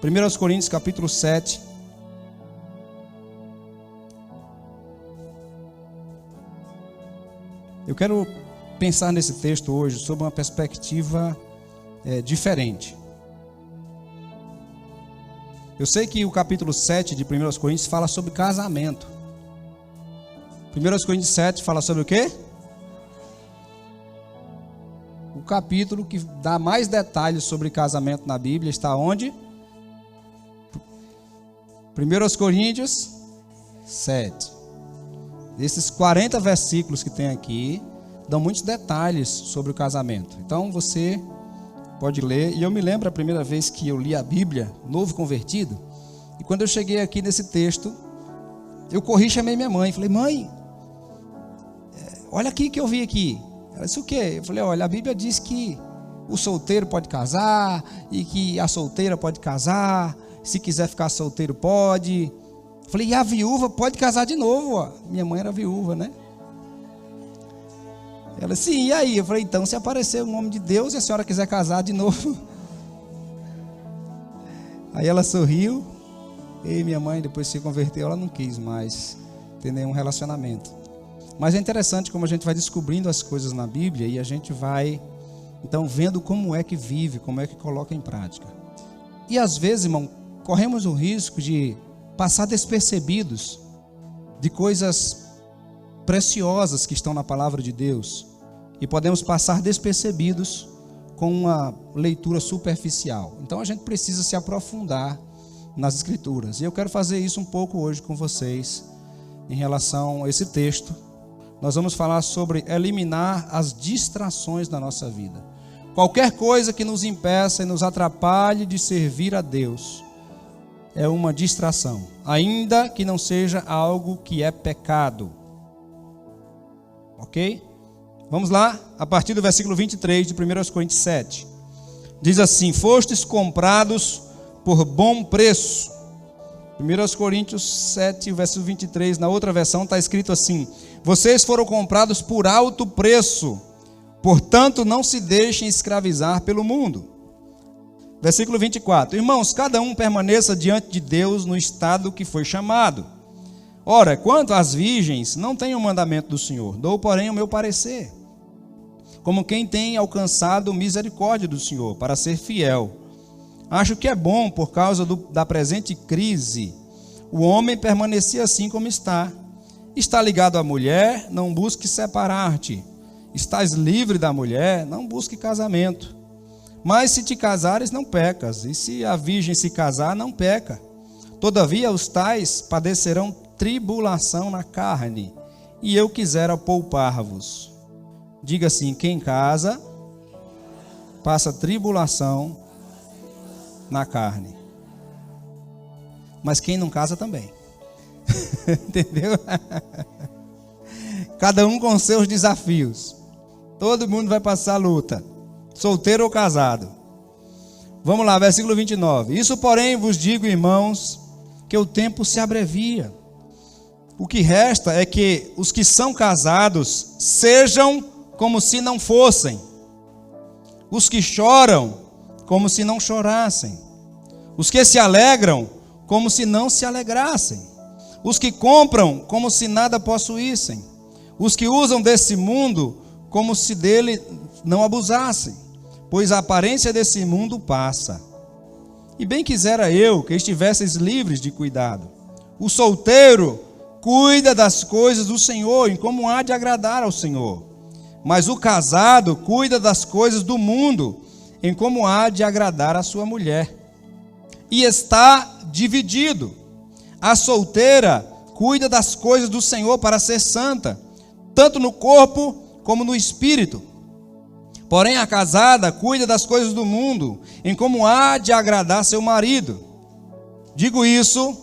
1 Coríntios capítulo 7. Eu quero pensar nesse texto hoje sob uma perspectiva diferente. Eu sei que o capítulo 7 de 1 Coríntios fala sobre casamento. 1 Coríntios 7 fala sobre o quê? O capítulo que dá mais detalhes sobre casamento na Bíblia está onde? 1 Coríntios 7. Esses 40 versículos que tem aqui dão muitos detalhes sobre o casamento. Então você pode ler. E eu me lembro a primeira vez que eu li a Bíblia, novo convertido, e quando eu cheguei aqui nesse texto, eu corri e chamei minha mãe. Falei: mãe, olha aqui que eu vi aqui. Ela disse: o quê? Eu falei: olha, a Bíblia diz que o solteiro pode casar e que a solteira pode casar. Se quiser ficar solteiro pode. Eu falei: e a viúva pode casar de novo? Ó. Minha mãe era viúva, né? Ela disse: sim, e aí? Eu falei: então, se aparecer um homem de Deus e a senhora quiser casar de novo. Aí ela sorriu. E minha mãe, depois se converteu, ela não quis mais ter nenhum relacionamento. Mas é interessante como a gente vai descobrindo as coisas na Bíblia e a gente vai, então, vendo como é que vive, como é que coloca em prática. E às vezes, irmão, corremos o risco de passar despercebidos de coisas preciosas que estão na palavra de Deus, e podemos passar despercebidos com uma leitura superficial. Então a gente precisa se aprofundar nas Escrituras, e eu quero fazer isso um pouco hoje com vocês em relação a esse texto. Nós vamos falar sobre eliminar as distrações da nossa vida. Qualquer coisa que nos impeça e nos atrapalhe de servir a Deus é uma distração, ainda que não seja algo que é pecado. Ok? Vamos lá, a partir do versículo 23 de 1 Coríntios 7. Diz assim: fostes comprados por bom preço. 1 Coríntios 7, versículo 23, na outra versão está escrito assim: vocês foram comprados por alto preço, portanto não se deixem escravizar pelo mundo. Versículo 24: irmãos, cada um permaneça diante de Deus no estado que foi chamado. Ora, quanto às virgens, não tenho o mandamento do Senhor, dou, porém, o meu parecer, como quem tem alcançado misericórdia do Senhor, para ser fiel. Acho que é bom, por causa da presente crise, o homem permanecer assim como está. Está ligado à mulher, não busque separar-te. Estás livre da mulher, não busque casamento. Mas se te casares, não pecas, e se a virgem se casar, não peca. Todavia os tais padecerão tribulação na carne, e eu quisera poupar-vos. Diga assim: quem casa, passa tribulação na carne. Mas quem não casa também. Entendeu? Cada um com seus desafios. Todo mundo vai passar luta, solteiro ou casado. Vamos lá, versículo 29. Isso, porém, vos digo, irmãos, que o tempo se abrevia. O que resta é que os que são casados sejam como se não fossem. Os que choram, como se não chorassem. Os que se alegram, como se não se alegrassem. Os que compram, como se nada possuíssem. Os que usam desse mundo, como se dele não abusassem. Pois a aparência desse mundo passa. E bem quisera eu que estivesseis livres de cuidado. O solteiro cuida das coisas do Senhor, em como há de agradar ao Senhor. Mas o casado cuida das coisas do mundo, em como há de agradar a sua mulher. E está dividido. A solteira cuida das coisas do Senhor para ser santa, tanto no corpo como no espírito. Porém a casada cuida das coisas do mundo, em como há de agradar seu marido. Digo isso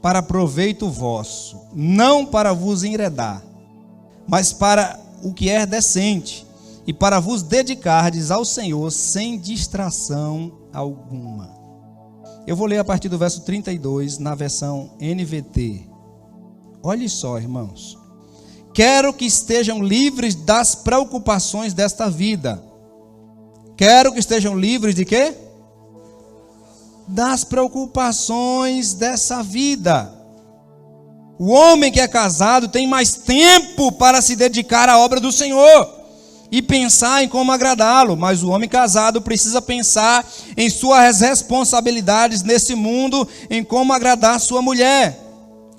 para proveito vosso, não para vos enredar, mas para o que é decente, e para vos dedicardes ao Senhor sem distração alguma. Eu vou ler a partir do verso 32, na versão NVT. Olhe só, irmãos. Quero que estejam livres das preocupações desta vida. Quero que estejam livres de quê? das preocupações dessa vida. O homem que é casado tem mais tempo para se dedicar à obra do Senhor e pensar em como agradá-lo, mas o homem casado precisa pensar em suas responsabilidades nesse mundo, em como agradar sua mulher,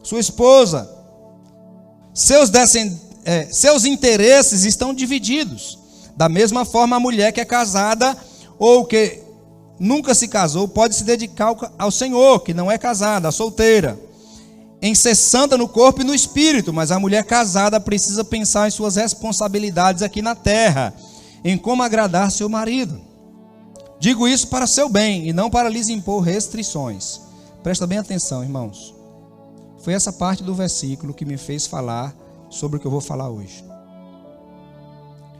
sua esposa. Seus interesses estão divididos. Da mesma forma, a mulher que é casada ou que nunca se casou pode se dedicar ao Senhor, que não é casada, solteira, em ser santa no corpo e no espírito, mas a mulher casada precisa pensar em suas responsabilidades aqui na terra, em como agradar seu marido. Digo isso para seu bem e não para lhes impor restrições. Presta bem atenção, irmãos. Foi essa parte do versículo que me fez falar sobre o que eu vou falar hoje.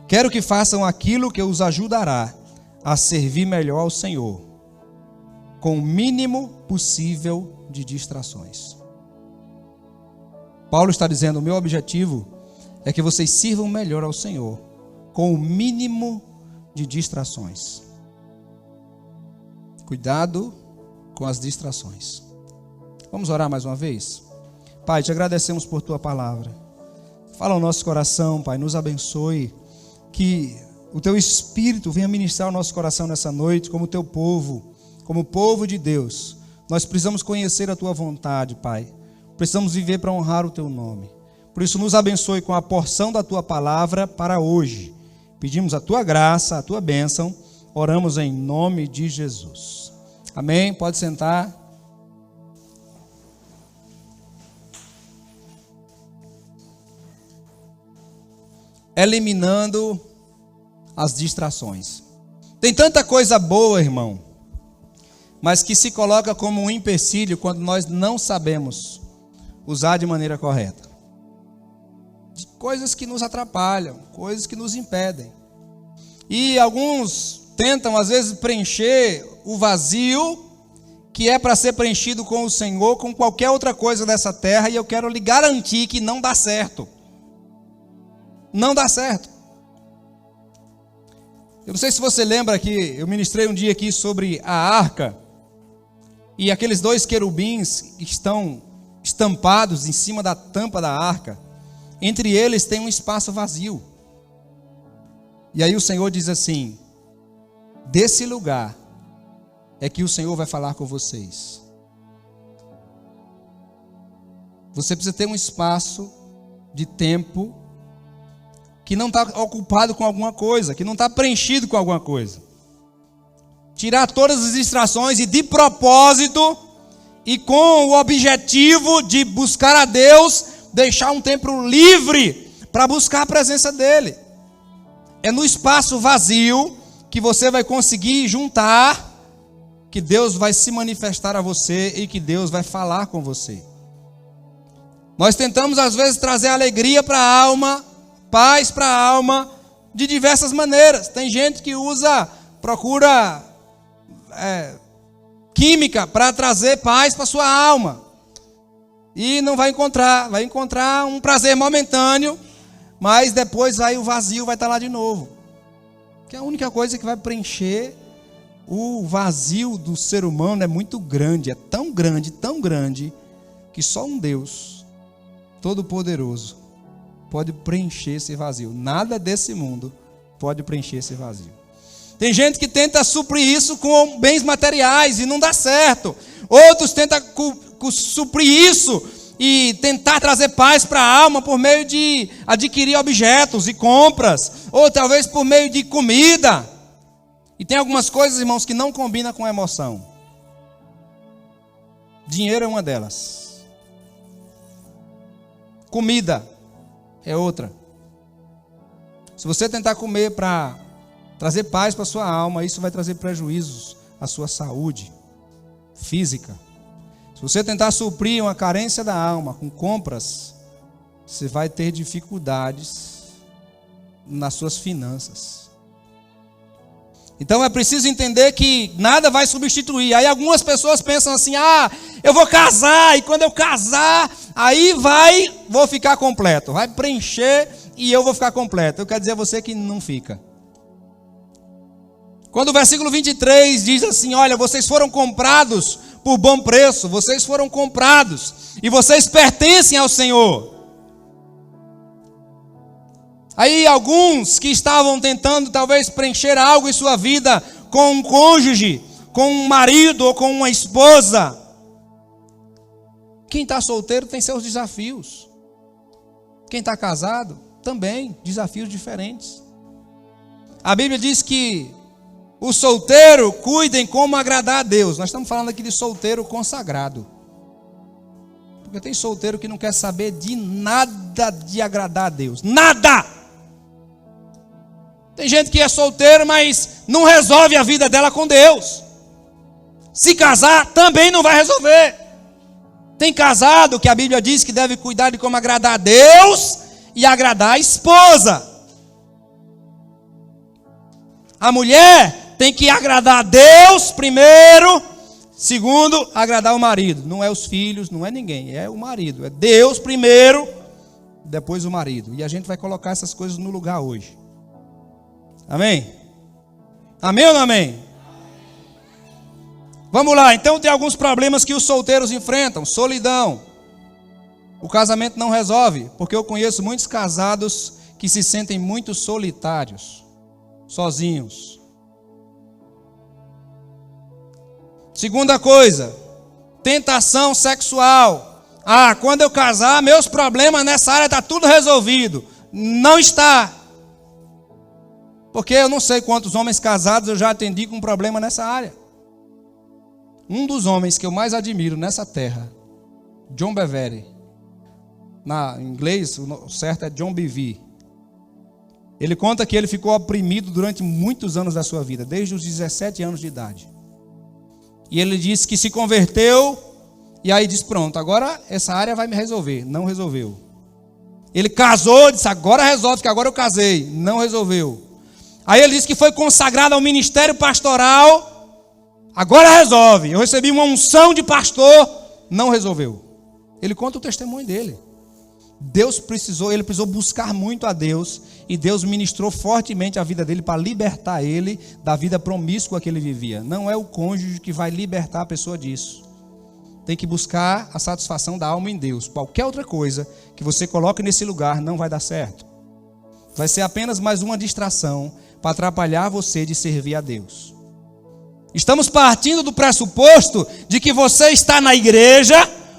Quero que façam aquilo que os ajudará a servir melhor ao Senhor, com o mínimo possível de distrações. Paulo está dizendo: o meu objetivo é que vocês sirvam melhor ao Senhor, com o mínimo de distrações. Cuidado com as distrações. Vamos orar mais uma vez? Pai, te agradecemos por tua palavra. Fala ao nosso coração, Pai, nos abençoe, que o teu Espírito venha ministrar o nosso coração nessa noite, como teu povo, como povo de Deus. Nós precisamos conhecer a tua vontade, Pai. Precisamos viver para honrar o teu nome. Por isso, nos abençoe com a porção da tua palavra para hoje. Pedimos a tua graça, a tua bênção. Oramos em nome de Jesus. Amém? Pode sentar. Eliminando as distrações. Tem tanta coisa boa, irmão, mas que se coloca como um empecilho quando nós não sabemos usar de maneira correta. Coisas que nos atrapalham, coisas que nos impedem. E alguns tentam, às vezes, preencher o vazio que é para ser preenchido com o Senhor, com qualquer outra coisa dessa terra, e eu quero lhe garantir que não dá certo. Não dá certo. Eu não sei se você lembra que eu ministrei um dia aqui sobre a arca, e aqueles dois querubins estão estampados em cima da tampa da arca. Entre eles tem um espaço vazio. E aí o Senhor diz assim: desse lugar é que o Senhor vai falar com vocês. Você precisa ter um espaço de tempo que não está ocupado com alguma coisa, que não está preenchido com alguma coisa. Tirar todas as distrações e de propósito e com o objetivo de buscar a Deus, deixar um tempo livre para buscar a presença dEle. É no espaço vazio que você vai conseguir juntar, que Deus vai se manifestar a você e que Deus vai falar com você. Nós tentamos às vezes trazer alegria para a alma, paz para a alma, de diversas maneiras. Tem gente que procura química para trazer paz para sua alma. E não vai encontrar um prazer momentâneo, mas depois o vazio vai estar lá de novo. Que a única coisa que vai preencher o vazio do ser humano é muito grande, tão grande, que só um Deus Todo-Poderoso pode preencher esse vazio. Nada desse mundo pode preencher esse vazio. Tem gente que tenta suprir isso com bens materiais e não dá certo. Outros tentam suprir isso e tentar trazer paz para a alma por meio de adquirir objetos e compras, ou talvez por meio de comida. E tem algumas coisas, irmãos, que não combinam com a emoção. Dinheiro é uma delas. Comida é outra. Se você tentar comer para trazer paz para a sua alma, isso vai trazer prejuízos à sua saúde física. Se você tentar suprir uma carência da alma com compras, você vai ter dificuldades nas suas finanças. Então é preciso entender que nada vai substituir. Aí algumas pessoas pensam assim: eu vou casar, e quando eu casar, aí vou ficar completo. Vai preencher e eu vou ficar completo. Eu quero dizer a você que não fica. Quando o versículo 23 diz assim: olha, vocês foram comprados por bom preço, vocês foram comprados e vocês pertencem ao Senhor. Aí alguns que estavam tentando talvez preencher algo em sua vida com um cônjuge, com um marido ou com uma esposa. Quem está solteiro tem seus desafios. Quem está casado também, desafios diferentes. A Bíblia diz que o solteiro cuidem como agradar a Deus. Nós estamos falando aqui de solteiro consagrado. Porque tem solteiro que não quer saber de nada de agradar a Deus. Nada! Tem gente que é solteiro, mas não resolve a vida dela com Deus. Se casar, também não vai resolver. Tem casado que a Bíblia diz que deve cuidar de como agradar a Deus e agradar a esposa. A mulher tem que agradar a Deus primeiro, segundo, agradar o marido. Não é os filhos, não é ninguém, é o marido. É Deus primeiro, depois o marido. E a gente vai colocar essas coisas no lugar hoje. Amém? Amém ou não amém? Vamos lá, então tem alguns problemas que os solteiros enfrentam. Solidão. O casamento não resolve, porque eu conheço muitos casados que se sentem muito solitários, sozinhos. Segunda coisa, tentação sexual. Quando eu casar, meus problemas nessa área está tudo resolvido. Não está. Porque eu não sei quantos homens casados eu já atendi com problema nessa área. Um dos homens que eu mais admiro nessa terra, John Bevere, em inglês o certo é John Bevere. Ele conta que ele ficou oprimido durante muitos anos da sua vida, desde os 17 anos de idade. E ele disse que se converteu, e aí disse: pronto, agora essa área vai me resolver. Não resolveu. Ele casou, disse: agora resolve, que agora eu casei. Não resolveu. Aí ele disse que foi consagrado ao ministério pastoral. Agora resolve. Eu recebi uma unção de pastor. Não resolveu. Ele conta o testemunho dele. Ele precisou buscar muito a Deus. E Deus ministrou fortemente a vida dele para libertar ele da vida promíscua que ele vivia. Não é o cônjuge que vai libertar a pessoa disso. Tem que buscar a satisfação da alma em Deus. Qualquer outra coisa que você coloque nesse lugar não vai dar certo. Vai ser apenas mais uma distração para atrapalhar você de servir a Deus. Estamos partindo do pressuposto de que você está na igreja,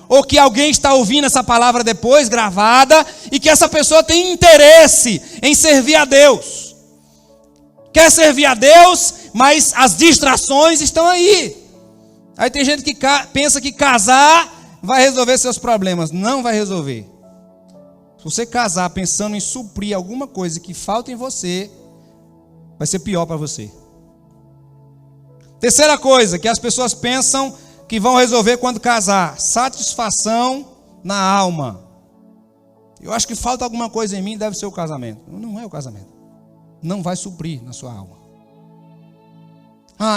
ou que alguém está ouvindo essa palavra depois, gravada, e que essa pessoa tem interesse em servir a Deus. Quer servir a Deus, mas as distrações estão aí. Aí tem gente que pensa que casar vai resolver seus problemas. Não vai resolver. Se você casar pensando em suprir alguma coisa que falta em você, vai ser pior para você. Terceira coisa que as pessoas pensam que vão resolver quando casar: satisfação na alma. Eu acho que falta alguma coisa em mim, deve ser o casamento. Não é o casamento. Não vai suprir na sua alma.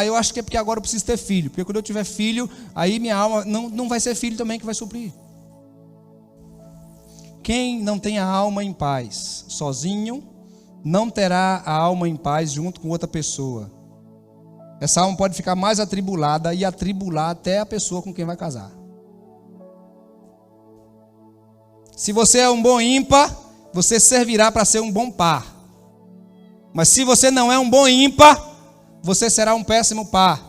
Eu acho que é porque agora eu preciso ter filho. Porque quando eu tiver filho, aí minha alma não vai ser filho também que vai suprir. Quem não tem a alma em paz sozinho, não terá a alma em paz junto com outra pessoa. Essa alma pode ficar mais atribulada e atribular até a pessoa com quem vai casar. Se você é um bom ímpar, você servirá para ser um bom par. Mas se você não é um bom ímpar, você será um péssimo par.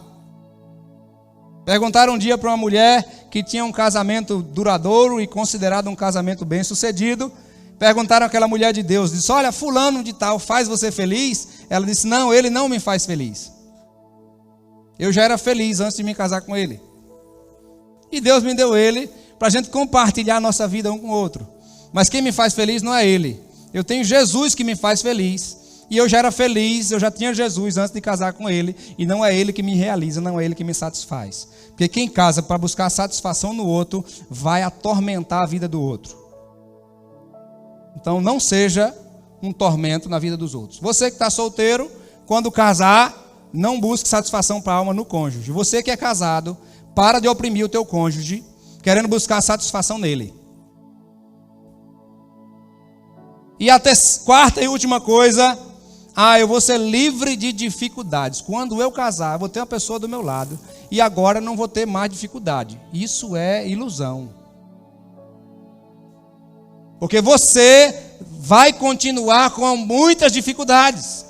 Perguntaram um dia para uma mulher que tinha um casamento duradouro e considerado um casamento bem-sucedido. Perguntaram àquela mulher de Deus, disse: olha, fulano de tal faz você feliz? Ela disse: não, ele não me faz feliz. Eu já era feliz antes de me casar com ele. E Deus me deu ele para a gente compartilhar a nossa vida um com o outro. Mas quem me faz feliz não é ele. Eu tenho Jesus que me faz feliz. E eu já era feliz, eu já tinha Jesus antes de casar com ele. E não é ele que me realiza, não é ele que me satisfaz. Porque quem casa para buscar satisfação no outro, vai atormentar a vida do outro. Então não seja um tormento na vida dos outros. Você que está solteiro, quando casar, não busque satisfação para a alma no cônjuge. Você que é casado, para de oprimir o teu cônjuge, querendo buscar satisfação nele. E a quarta e última coisa, eu vou ser livre de dificuldades. Quando eu casar, eu vou ter uma pessoa do meu lado e agora não vou ter mais dificuldade. Isso é ilusão. Porque você vai continuar com muitas dificuldades.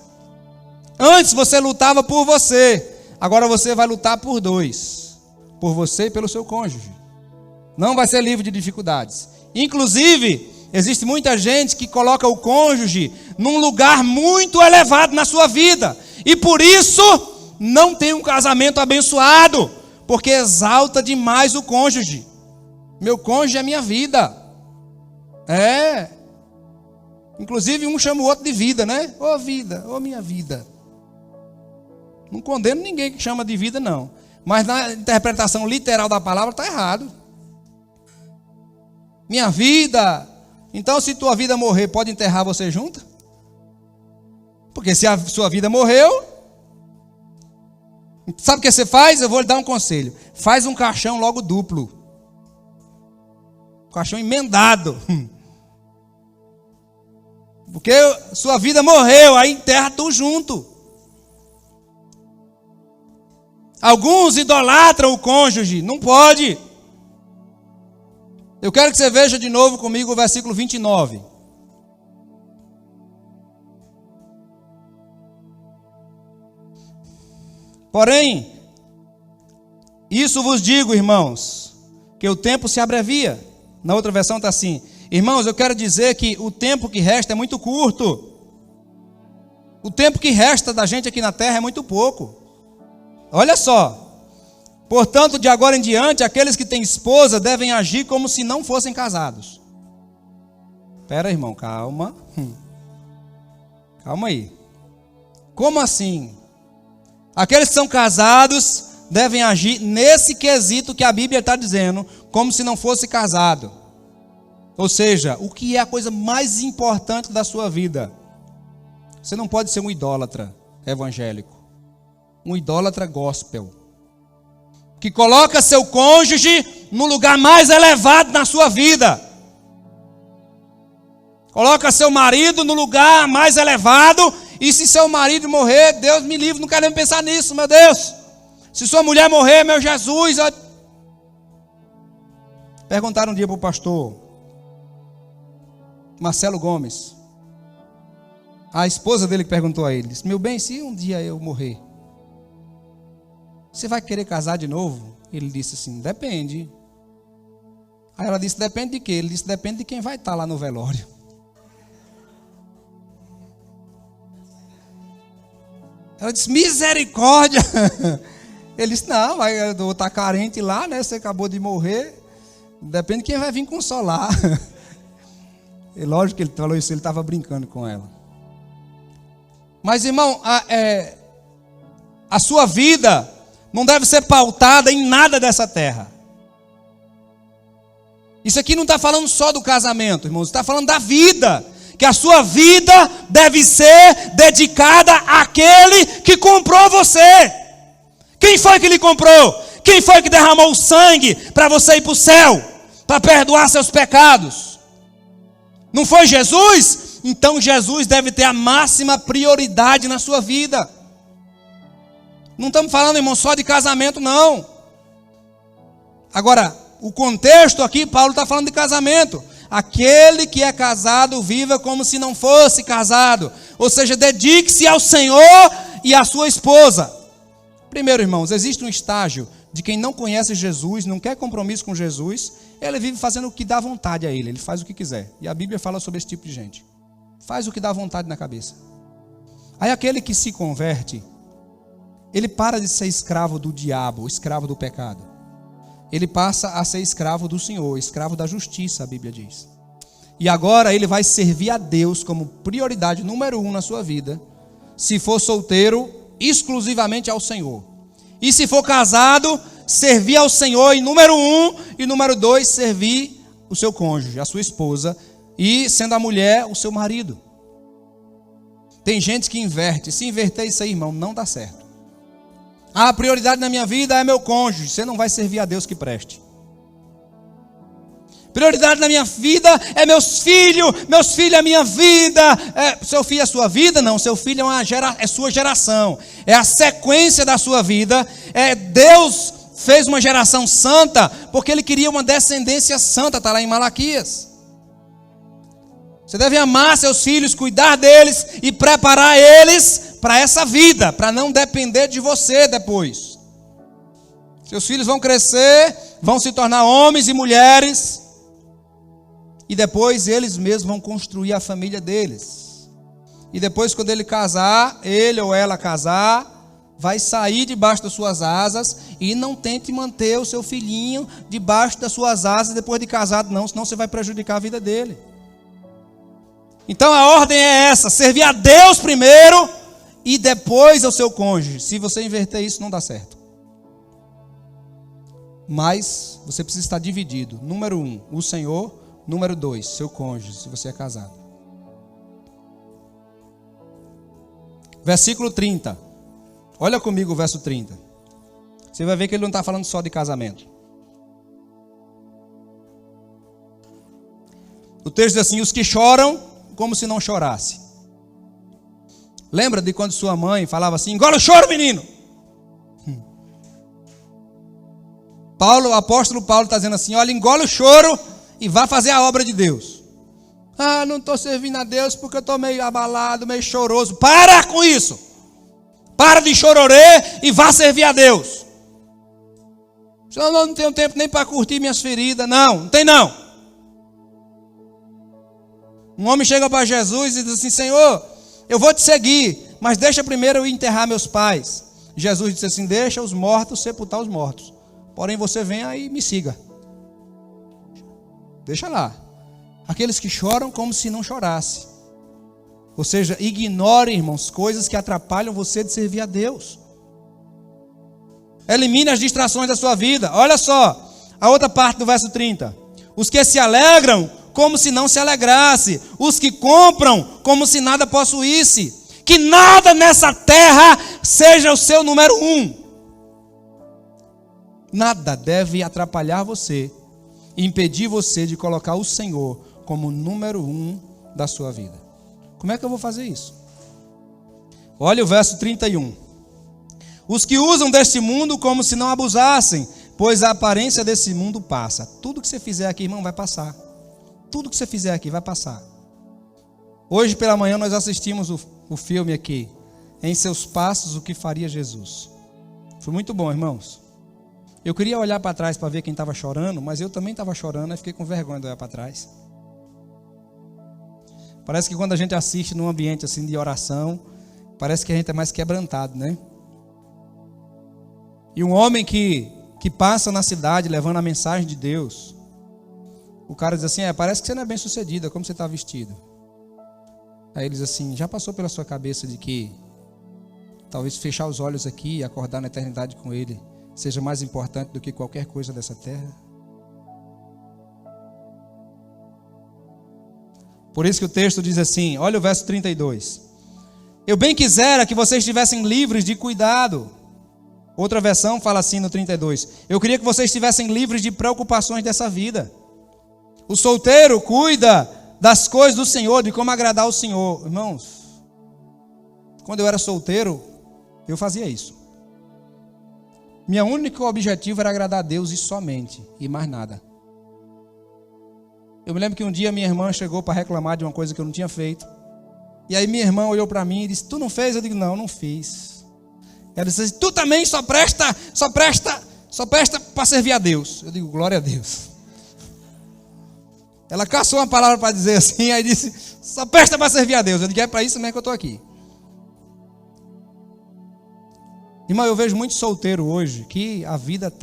Antes você lutava por você, agora você vai lutar por dois. Por você e pelo seu cônjuge. Não vai ser livre de dificuldades. Inclusive, existe muita gente que coloca o cônjuge num lugar muito elevado na sua vida. E por isso não tem um casamento abençoado. Porque exalta demais o cônjuge. Meu cônjuge é minha vida. Inclusive um chama o outro de vida, né? Ô vida, ô minha vida. Não condeno ninguém que chama de vida, não. Mas na interpretação literal da palavra está errado. Minha vida. Então, se tua vida morrer, pode enterrar você junto? Porque se a sua vida morreu, sabe o que você faz? Eu vou lhe dar um conselho. Faz um caixão logo duplo. Um caixão emendado. Porque sua vida morreu, aí enterra tu junto. Alguns idolatram o cônjuge, não pode. Eu quero que você veja de novo comigo o versículo 29. Porém, isso vos digo, irmãos, que o tempo se abrevia. Na outra versão está assim: irmãos, eu quero dizer que o tempo que resta é muito curto. O tempo que resta da gente aqui na terra é muito pouco. Olha só. Portanto, de agora em diante, aqueles que têm esposa devem agir como se não fossem casados. Espera, irmão, calma. Calma aí. Como assim? Aqueles que são casados devem agir nesse quesito que a Bíblia está dizendo, como se não fosse casado. Ou seja, o que é a coisa mais importante da sua vida? Você não pode ser um idólatra evangélico, um idólatra gospel, que coloca seu cônjuge no lugar mais elevado na sua vida. Coloca seu marido no lugar mais elevado, e se seu marido morrer, Deus me livre, não quero nem pensar nisso, meu Deus. Se sua mulher morrer, meu Jesus. Perguntaram um dia para o pastor Marcelo Gomes, a esposa dele que perguntou a ele, disse: meu bem, se um dia eu morrer, você vai querer casar de novo? Ele disse assim: depende. Aí ela disse: depende de quê? Ele disse: depende de quem vai estar lá no velório. Ela disse: misericórdia. Ele disse: não, mas eu vou estar carente lá, né? Você acabou de morrer. Depende de quem vai vir consolar. E lógico que ele falou isso, ele estava brincando com ela. Mas, irmão, a sua vida não deve ser pautada em nada dessa terra. Isso aqui não está falando só do casamento, irmãos, está falando da vida. Que a sua vida deve ser dedicada àquele que comprou você. Quem foi que lhe comprou? Quem foi que derramou o sangue para você ir para o céu? Para perdoar seus pecados? Não foi Jesus? Então Jesus deve ter a máxima prioridade na sua vida. Não estamos falando, irmão, só de casamento, não. Agora, o contexto aqui, Paulo está falando de casamento. Aquele que é casado, viva como se não fosse casado. Ou seja, dedique-se ao Senhor e à sua esposa. Primeiro, irmãos, existe um estágio de quem não conhece Jesus, não quer compromisso com Jesus, ele vive fazendo o que dá vontade a ele, ele faz o que quiser. E a Bíblia fala sobre esse tipo de gente. Faz o que dá vontade na cabeça. Aí aquele que se converte, ele para de ser escravo do diabo, escravo do pecado. Ele passa a ser escravo do Senhor, escravo da justiça, a Bíblia diz. E agora ele vai servir a Deus como prioridade número 1 na sua vida. Se for solteiro, exclusivamente ao Senhor. E se for casado, servir ao Senhor em número 1, e número 2, servir o seu cônjuge, a sua esposa, e sendo a mulher, o seu marido. Tem gente que inverte. Se inverter isso aí, irmão, não dá certo. A prioridade na minha vida é meu cônjuge. Você não vai servir a Deus que preste. Prioridade na minha vida é meus filhos é a minha vida. Seu filho é a sua vida? Não, seu filho é sua geração. É a sequência da sua vida. Deus fez uma geração santa porque Ele queria uma descendência santa, está lá em Malaquias. Você deve amar seus filhos, cuidar deles e preparar eles para essa vida, para não depender de você depois. Seus filhos vão crescer, vão se tornar homens e mulheres, e depois eles mesmos vão construir a família deles. E depois, quando ele casar, ele ou ela casar, vai sair debaixo das suas asas, e não tente manter o seu filhinho debaixo das suas asas depois de casado, não, senão você vai prejudicar a vida dele. Então a ordem é essa: servir a Deus primeiro e depois ao seu cônjuge. Se você inverter isso, não dá certo. Mas você precisa estar dividido. Número 1, o Senhor. Número 2, seu cônjuge, se você é casado. Versículo 30. Olha comigo o verso 30. Você vai ver que ele não está falando só de casamento. O texto diz assim: os que choram como se não chorasse. Lembra de quando sua mãe falava assim: engole o choro, menino? O apóstolo Paulo está dizendo assim: olha, engole o choro e vá fazer a obra de Deus. Ah, não estou servindo a Deus porque eu estou meio abalado, meio choroso. Para com isso. Para de chororê e vá servir a Deus. Eu não tenho tempo nem para curtir minhas feridas. Não tem não. Um homem chega para Jesus e diz assim: Senhor, eu vou te seguir, mas deixa primeiro eu enterrar meus pais. Jesus disse assim: deixa os mortos sepultar os mortos, porém você venha e me siga. Deixa lá. Aqueles que choram como se não chorasse. Ou seja, ignore, irmãos, coisas que atrapalham você de servir a Deus. Elimine as distrações da sua vida. Olha só, a outra parte do verso 30. Os que se alegram como se não se alegrasse. Os que compram como se nada possuísse. Que nada nessa terra seja o seu número 1. Nada deve atrapalhar você, impedir você de colocar o Senhor como número 1 da sua vida. Como é que eu vou fazer isso? Olha o verso 31. Os que usam deste mundo como se não abusassem, pois a aparência desse mundo passa. Tudo que você fizer aqui, irmão, vai passar. Tudo que você fizer aqui vai passar. Hoje pela manhã nós assistimos o filme aqui, Em Seus Passos, o que faria Jesus. Foi muito bom, irmãos. Eu queria olhar para trás para ver quem estava chorando, mas eu também estava chorando e fiquei com vergonha de olhar para trás. Parece que quando a gente assiste num ambiente assim de oração, parece que a gente é mais quebrantado, né? E um homem que passa na cidade levando a mensagem de Deus, o cara diz assim: parece que você não é bem sucedido, como você está vestido. Aí ele diz assim: já passou pela sua cabeça de que talvez fechar os olhos aqui e acordar na eternidade com Ele seja mais importante do que qualquer coisa dessa terra? Por isso que o texto diz assim, olha o verso 32. Eu bem quisera que vocês estivessem livres de cuidado. Outra versão fala assim no 32. Eu queria que vocês estivessem livres de preocupações dessa vida. O solteiro cuida das coisas do Senhor, de como agradar o Senhor. Irmãos, quando eu era solteiro, eu fazia isso. Meu único objetivo era agradar a Deus e somente, e mais nada. Eu me lembro que um dia minha irmã chegou para reclamar de uma coisa que eu não tinha feito. E aí minha irmã olhou para mim e disse: tu não fez? Eu digo: não fiz. Ela disse assim: tu também só presta para servir a Deus. Eu digo: glória a Deus. Ela caçou uma palavra para dizer assim, aí disse: só presta para servir a Deus. Eu digo: é para isso mesmo que eu estou aqui. Irmão, eu vejo muito solteiro hoje que a vida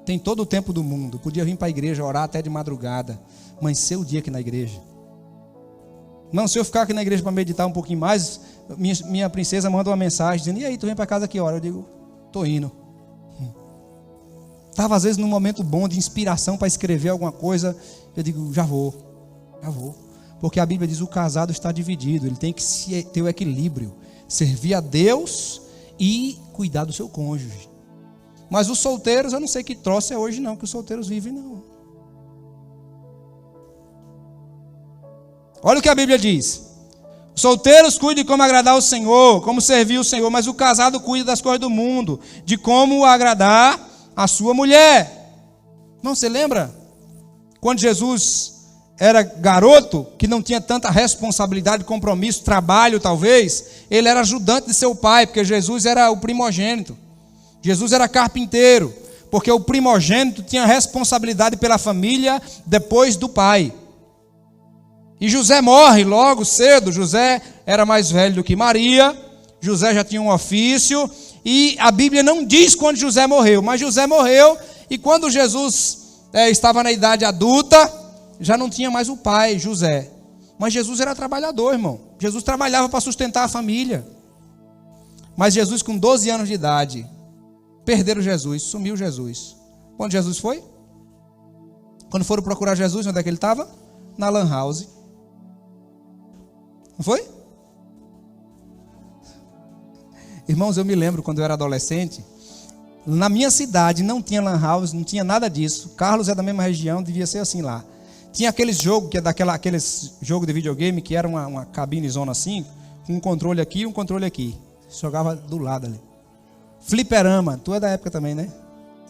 tem todo o tempo do mundo. Podia vir para a igreja, orar até de madrugada, amanhecer o dia aqui na igreja. Não, se eu ficar aqui na igreja para meditar um pouquinho mais, minha princesa manda uma mensagem dizendo: e aí, tu vem para casa que hora? Eu digo: estou indo. Estava às vezes num momento bom de inspiração para escrever alguma coisa. Eu digo: já vou. Porque a Bíblia diz: o casado está dividido. Ele tem que ter o equilíbrio, servir a Deus e cuidar do seu cônjuge. Mas os solteiros, eu não sei que troço é hoje não, que os solteiros vivem não. Olha o que a Bíblia diz. Os solteiros cuidem de como agradar o Senhor, como servir o Senhor, mas o casado cuida das coisas do mundo, de como agradar a sua mulher. Não, você lembra? Quando Jesus era garoto, que não tinha tanta responsabilidade, compromisso, trabalho talvez, ele era ajudante de seu pai, porque Jesus era o primogênito. Jesus era carpinteiro, porque o primogênito tinha responsabilidade pela família depois do pai. E José morre logo cedo. José era mais velho do que Maria, José já tinha um ofício, e a Bíblia não diz quando José morreu, mas José morreu, e quando Jesus estava na idade adulta, já não tinha mais o pai, José. Mas Jesus era trabalhador, irmão. Jesus trabalhava para sustentar a família. Mas Jesus, com 12 anos de idade, perderam Jesus, sumiu Jesus. Onde Jesus foi? Quando foram procurar Jesus, onde é que ele estava? Na lan house. Não foi? Irmãos, eu me lembro quando eu era adolescente, na minha cidade não tinha lan house, não tinha nada disso. Carlos é da mesma região, devia ser assim lá. Tinha aqueles jogos, que é aqueles jogos de videogame, que era uma cabine zona assim, com um controle aqui e um controle aqui. Jogava do lado ali. Fliperama, tu é da época também, né?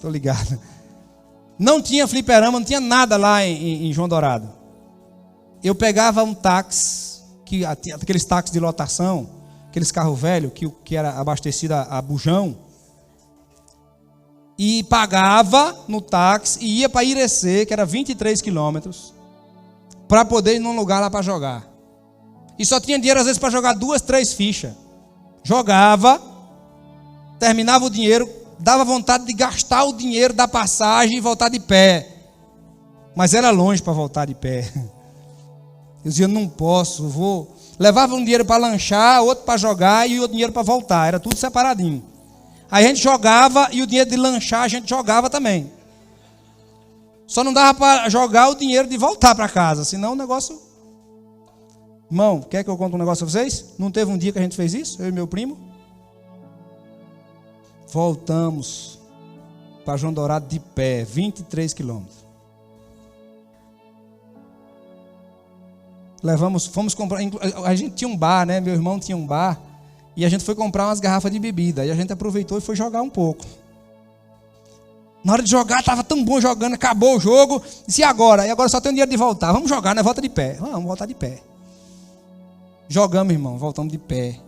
Tô ligado. Não tinha fliperama, não tinha nada lá em João Dourado. Eu pegava um táxi, aqueles táxis de lotação, aqueles carros velhos, que era abastecido a bujão, e pagava no táxi e ia para Irecê, que era 23 quilômetros, para poder ir num lugar lá para jogar. E só tinha dinheiro às vezes para jogar 2, 3 fichas. Jogava, terminava o dinheiro, dava vontade de gastar o dinheiro da passagem e voltar de pé. Mas era longe para voltar de pé. Eu dizia, não posso, vou. Levava um dinheiro para lanchar, outro para jogar e outro dinheiro para voltar. Era tudo separadinho. Aí a gente jogava e o dinheiro de lanchar a gente jogava também. Só não dava para jogar o dinheiro de voltar para casa, senão o negócio... Irmão, quer que eu conte um negócio para vocês? Não teve um dia que a gente fez isso, eu e meu primo? Voltamos para João Dourado de pé, 23 quilômetros. Fomos comprar, a gente tinha um bar, né? Meu irmão tinha um bar, e a gente foi comprar umas garrafas de bebida, e a gente aproveitou e foi jogar um pouco. Na hora de jogar, estava tão bom jogando, acabou o jogo, disse, e agora? E agora só tem o dinheiro de voltar, vamos jogar, né? Volta de pé, vamos voltar de pé. Jogamos, irmão, voltamos de pé.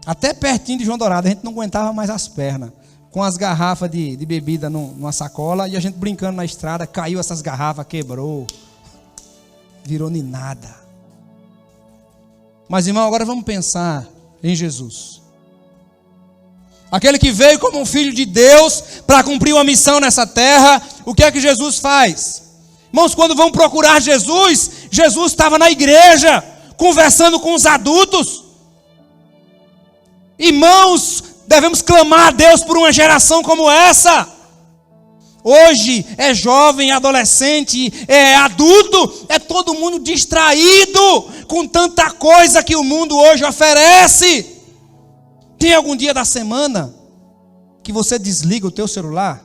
Até pertinho de João Dourado, a gente não aguentava mais as pernas, com as garrafas de bebida numa sacola, e a gente brincando na estrada, caiu essas garrafas, quebrou, virou nem nada. Mas, irmão, agora vamos pensar em Jesus. Aquele que veio como um filho de Deus para cumprir uma missão nessa terra. O que é que Jesus faz? Irmãos, quando vão procurar Jesus, Jesus estava na igreja, conversando com os adultos. Irmãos, devemos clamar a Deus por uma geração como essa. Hoje é jovem, adolescente, é adulto, é todo mundo distraído com tanta coisa que o mundo hoje oferece. Tem algum dia da semana que você desliga o teu celular?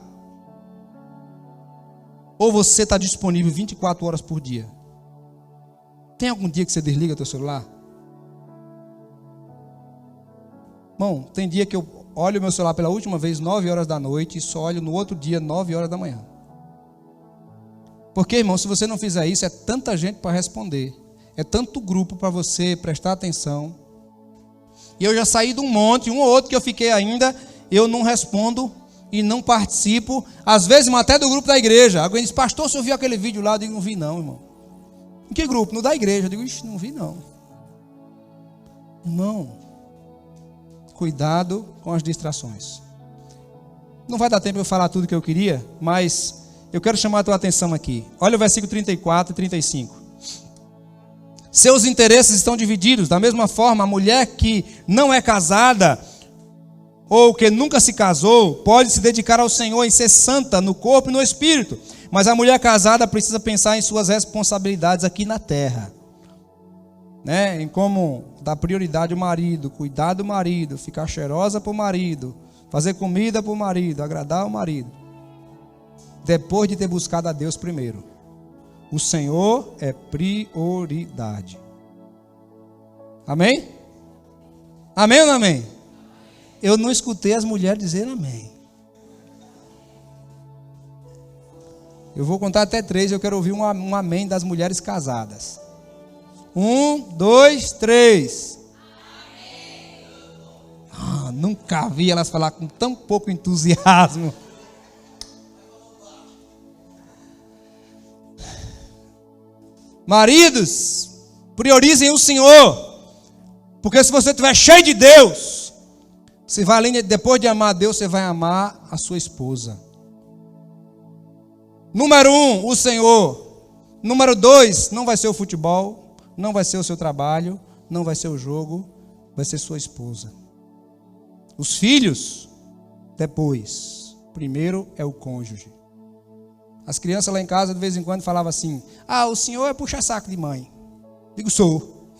Ou você está disponível 24 horas por dia? Tem algum dia que você desliga o teu celular? Bom, tem dia que eu olho o meu celular pela última vez 9 horas da noite e só olho no outro dia 9 horas da manhã. Porque, irmão, se você não fizer isso, é tanta gente para responder, é tanto grupo para você prestar atenção. E eu já saí de um monte, um ou outro que eu fiquei ainda, eu não respondo e não participo, às vezes até do grupo da igreja. Alguém diz, pastor, você viu aquele vídeo lá? Eu digo, não vi não, irmão. Em que grupo? No da igreja. Eu digo, ixi, não vi não. Irmão, cuidado com as distrações. Não vai dar tempo de eu falar tudo que eu queria, mas eu quero chamar a tua atenção aqui. Olha o versículo 34 e 35. Seus interesses estão divididos. Da mesma forma, a mulher que não é casada ou que nunca se casou pode se dedicar ao Senhor em ser santa no corpo e no espírito. Mas a mulher casada precisa pensar em suas responsabilidades aqui na terra, né? Em como dar prioridade ao marido, cuidar do marido, ficar cheirosa para o marido, fazer comida para o marido, agradar o marido, depois de ter buscado a Deus primeiro. O Senhor é prioridade. Amém? Amém ou não amém? Eu não escutei as mulheres dizerem amém. Eu vou contar até 3, eu quero ouvir um amém das mulheres casadas. 1, 2, 3. Nunca vi elas falar com tão pouco entusiasmo. Maridos, priorizem o Senhor. Porque se você estiver cheio de Deus, você vai além, depois de amar a Deus, você vai amar a sua esposa. Número 1, o Senhor. Número 2, não vai ser o futebol, não vai ser o seu trabalho, não vai ser o jogo, vai ser sua esposa. Os filhos, depois. Primeiro é o cônjuge. As crianças lá em casa, de vez em quando, falavam assim: o senhor é puxa-saco de mãe. Digo, sou.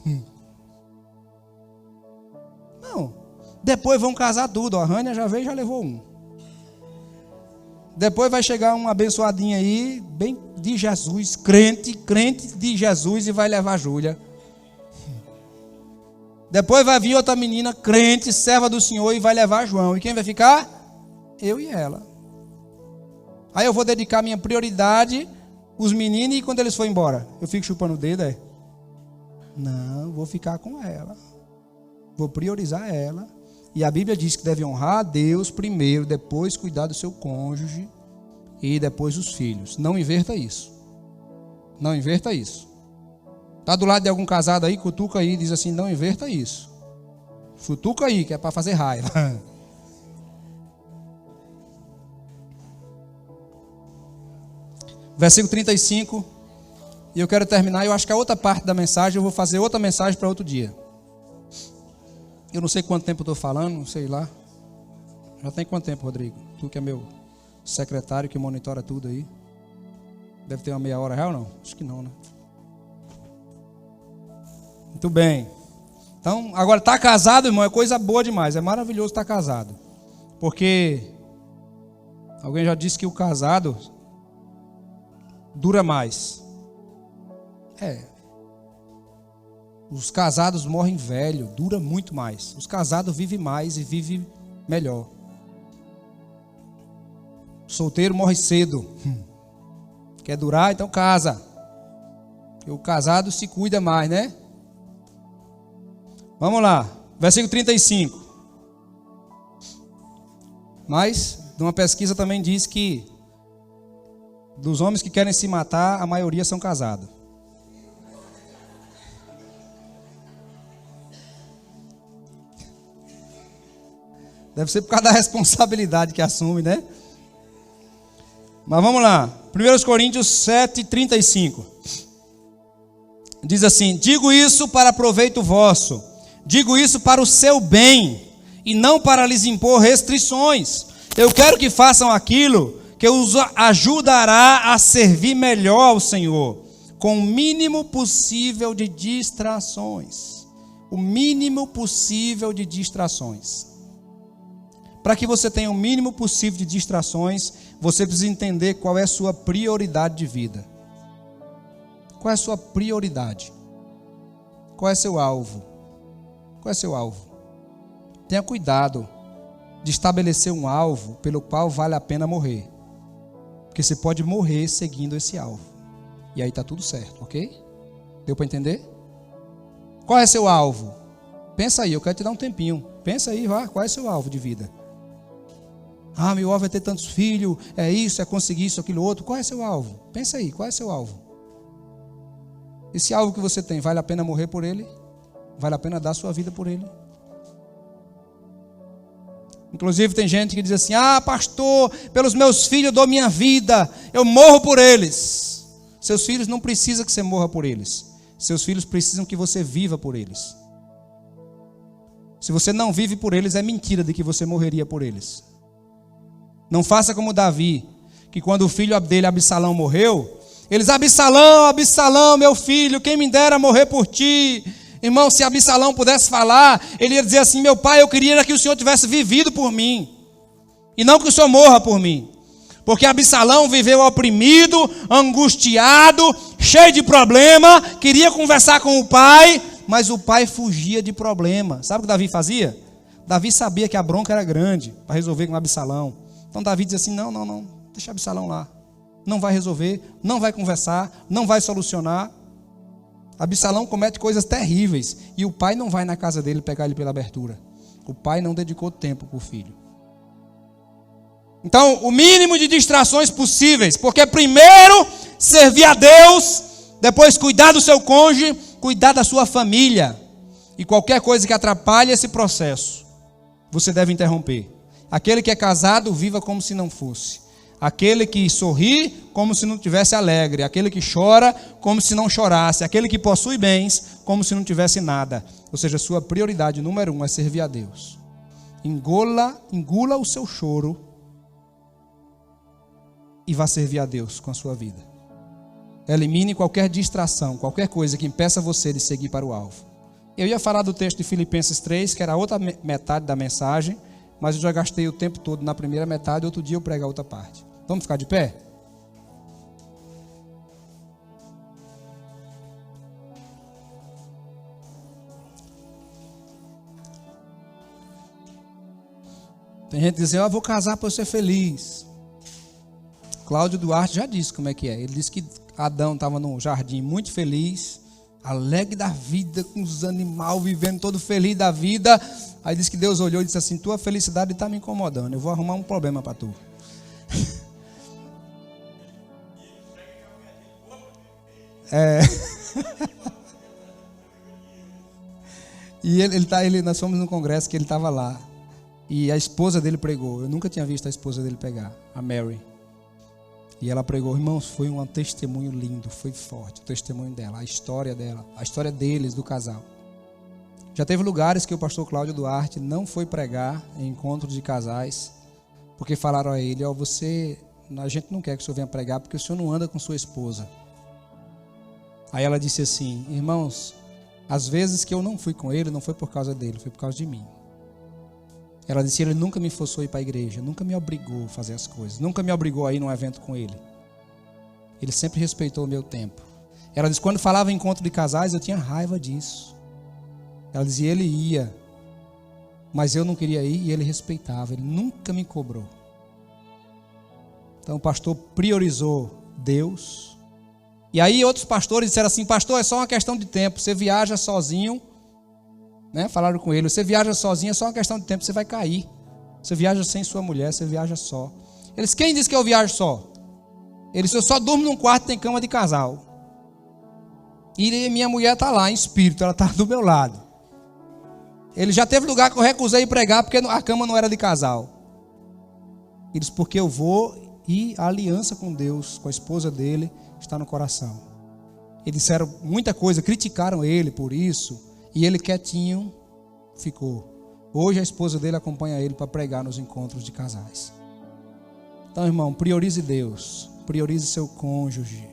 Não. Depois vão casar tudo. A Rânia já veio e já levou um. Depois vai chegar um abençoadinho aí, bem de Jesus, crente de Jesus, e vai levar a Júlia. Depois vai vir outra menina crente, serva do Senhor, e vai levar João. E quem vai ficar? Eu e ela. Aí eu vou dedicar minha prioridade os meninos, e quando eles forem embora, eu fico chupando o dedo, é? Não, vou ficar com ela. Vou priorizar ela. E a Bíblia diz que deve honrar a Deus primeiro, depois cuidar do seu cônjuge e depois os filhos. Não inverta isso. Não inverta isso. Está do lado de algum casado aí, cutuca aí e diz assim: não inverta isso. Futuca aí, que é para fazer raiva. Versículo 35. E eu quero terminar. Eu acho que a outra parte da mensagem eu vou fazer outra mensagem para outro dia. Eu não sei quanto tempo eu estou falando, sei lá. Já tem quanto tempo, Rodrigo? Tu que é meu secretário, que monitora tudo aí. Deve ter uma meia hora já ou não? Acho que não, né? Muito bem. Então, agora, estar casado, irmão, é coisa boa demais. É maravilhoso estar casado. Porque alguém já disse que o casado dura mais. Os casados morrem velho, dura muito mais. Os casados vivem mais e vivem melhor. O solteiro morre cedo. Quer durar? Então casa. Porque o casado se cuida mais, né? Vamos lá. Versículo 35. Mas, uma pesquisa também diz que dos homens que querem se matar, a maioria são casados. Deve ser por causa da responsabilidade que assume, né? Mas vamos lá. 1 Coríntios 7:35. Diz assim: digo isso para proveito vosso, digo isso para o seu bem, e não para lhes impor restrições. Eu quero que façam aquilo que os ajudará a servir melhor ao Senhor, com o mínimo possível de distrações. O mínimo possível de distrações. Para que você tenha o mínimo possível de distrações, você precisa entender qual é a sua prioridade de vida. Qual é a sua prioridade? Qual é seu alvo? Qual é seu alvo? Tenha cuidado de estabelecer um alvo pelo qual vale a pena morrer. Porque você pode morrer seguindo esse alvo. E aí está tudo certo, ok? Deu para entender? Qual é seu alvo? Pensa aí, eu quero te dar um tempinho. Pensa aí, vá, qual é seu alvo de vida? Meu alvo é ter tantos filhos, é isso, é conseguir isso, aquilo outro. Qual é seu alvo? Pensa aí, qual é seu alvo? Esse alvo que você tem, vale a pena morrer por ele? Vale a pena dar sua vida por ele? Inclusive tem gente que diz assim: pastor, pelos meus filhos eu dou minha vida, eu morro por eles. Seus filhos não precisam que você morra por eles. Seus filhos precisam que você viva por eles. Se você não vive por eles, é mentira de que você morreria por eles. Não faça como Davi, que quando o filho dele, Absalão, morreu, eles: Absalão, meu filho, quem me dera morrer por ti. Irmão, se Absalão pudesse falar, ele ia dizer assim: meu pai, eu queria que o senhor tivesse vivido por mim, e não que o senhor morra por mim. Porque Absalão viveu oprimido, angustiado, cheio de problema, queria conversar com o pai, mas o pai fugia de problema. Sabe o que Davi fazia? Davi sabia que a bronca era grande para resolver com Absalão. Então Davi dizia assim, não, deixa Absalão lá. Não vai resolver, não vai conversar, não vai solucionar. Absalão comete coisas terríveis e o pai não vai na casa dele pegar ele pela abertura. O pai não dedicou tempo para o filho. Então, o mínimo de distrações possíveis, porque primeiro servir a Deus, depois cuidar do seu cônjuge, cuidar da sua família. E qualquer coisa que atrapalhe esse processo, você deve interromper. Aquele que é casado, viva como se não fosse. Aquele que sorri, como se não tivesse alegre. Aquele que chora, como se não chorasse. Aquele que possui bens, como se não tivesse nada. Ou seja, sua prioridade número 1 é servir a Deus. Engula o seu choro e vá servir a Deus com a sua vida. Elimine qualquer distração, qualquer coisa que impeça você de seguir para o alvo. Eu ia falar do texto de Filipenses 3, que era a outra metade da mensagem, mas eu já gastei o tempo todo na primeira metade, outro dia eu prego a outra parte. Vamos ficar de pé? Tem gente dizendo, eu vou casar para eu ser feliz. Cláudio Duarte já disse como é que é. Ele disse que Adão estava num jardim muito feliz, alegre da vida, com os animais, vivendo todo feliz da vida. Aí disse que Deus olhou e disse assim, tua felicidade está me incomodando, eu vou arrumar um problema para tu. E nós fomos num congresso que ele estava lá. E a esposa dele pregou. Eu nunca tinha visto a esposa dele pegar, a Mary. E ela pregou, irmãos, foi um testemunho lindo, foi forte o testemunho dela, a história deles, do casal. Já teve lugares que o pastor Cláudio Duarte não foi pregar em encontros de casais, porque falaram a ele, a gente não quer que o senhor venha pregar, porque o senhor não anda com sua esposa. Aí ela disse assim, irmãos, às vezes que eu não fui com ele, não foi por causa dele, foi por causa de mim. Ela disse, ele nunca me forçou a ir para a igreja, nunca me obrigou a fazer as coisas, nunca me obrigou a ir num evento com ele. Ele sempre respeitou o meu tempo. Ela disse, quando falava em encontro de casais, eu tinha raiva disso. Ela dizia, ele ia, mas eu não queria ir e ele respeitava, ele nunca me cobrou. Então o pastor priorizou Deus. E aí outros pastores disseram assim, pastor, é só uma questão de tempo, você viaja sozinho, né? Falaram com ele, você viaja sozinho, é só uma questão de tempo, você vai cair. Você viaja sem sua mulher, você viaja só. Eles, quem disse que eu viajo só? Ele disse, eu só durmo num quarto, tem cama de casal. E minha mulher está lá em espírito, ela está do meu lado. Ele já teve lugar que eu recusei pregar, porque a cama não era de casal. Ele disse, porque eu vou e a aliança com Deus, com a esposa dele, está no coração. Eles disseram muita coisa, criticaram ele por isso. E ele quietinho ficou. Hoje a esposa dele acompanha ele para pregar nos encontros de casais. Então, irmão, priorize Deus. Priorize seu cônjuge.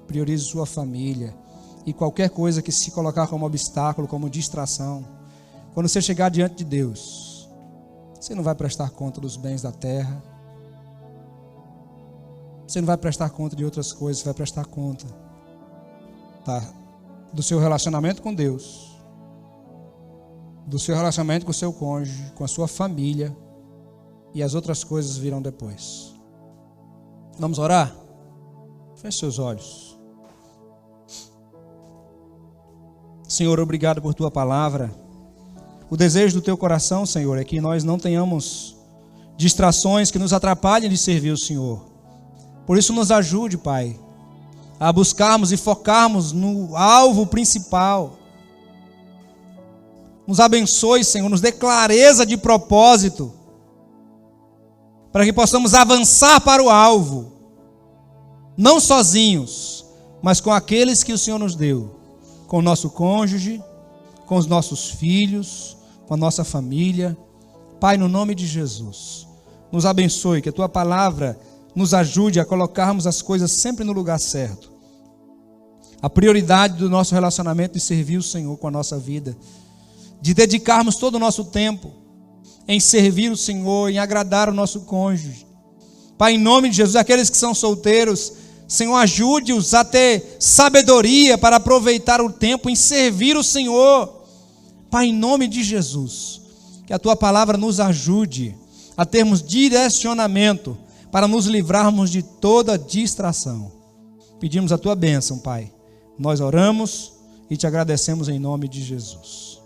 Priorize sua família. E qualquer coisa que se colocar como obstáculo, como distração. Quando você chegar diante de Deus, você não vai prestar conta dos bens da terra. Você não vai prestar conta de outras coisas. Você vai prestar conta, tá, do seu relacionamento com Deus, do seu relacionamento com o seu cônjuge, com a sua família, e as outras coisas virão depois. Vamos orar? Feche seus olhos. Senhor, obrigado por tua palavra. O desejo do teu coração, Senhor, é que nós não tenhamos distrações que nos atrapalhem de servir o Senhor. Por isso nos ajude, Pai, a buscarmos e focarmos no alvo principal. Nos abençoe, Senhor, nos dê clareza de propósito, para que possamos avançar para o alvo, não sozinhos, mas com aqueles que o Senhor nos deu, com o nosso cônjuge, com os nossos filhos, com a nossa família. Pai, no nome de Jesus, nos abençoe, que a tua palavra nos ajude a colocarmos as coisas sempre no lugar certo. A prioridade do nosso relacionamento de servir o Senhor com a nossa vida, de dedicarmos todo o nosso tempo em servir o Senhor, em agradar o nosso cônjuge. Pai, em nome de Jesus, aqueles que são solteiros, Senhor, ajude-os a ter sabedoria para aproveitar o tempo em servir o Senhor. Pai, em nome de Jesus, que a Tua palavra nos ajude a termos direcionamento para nos livrarmos de toda distração. Pedimos a Tua bênção, Pai. Nós oramos e Te agradecemos em nome de Jesus.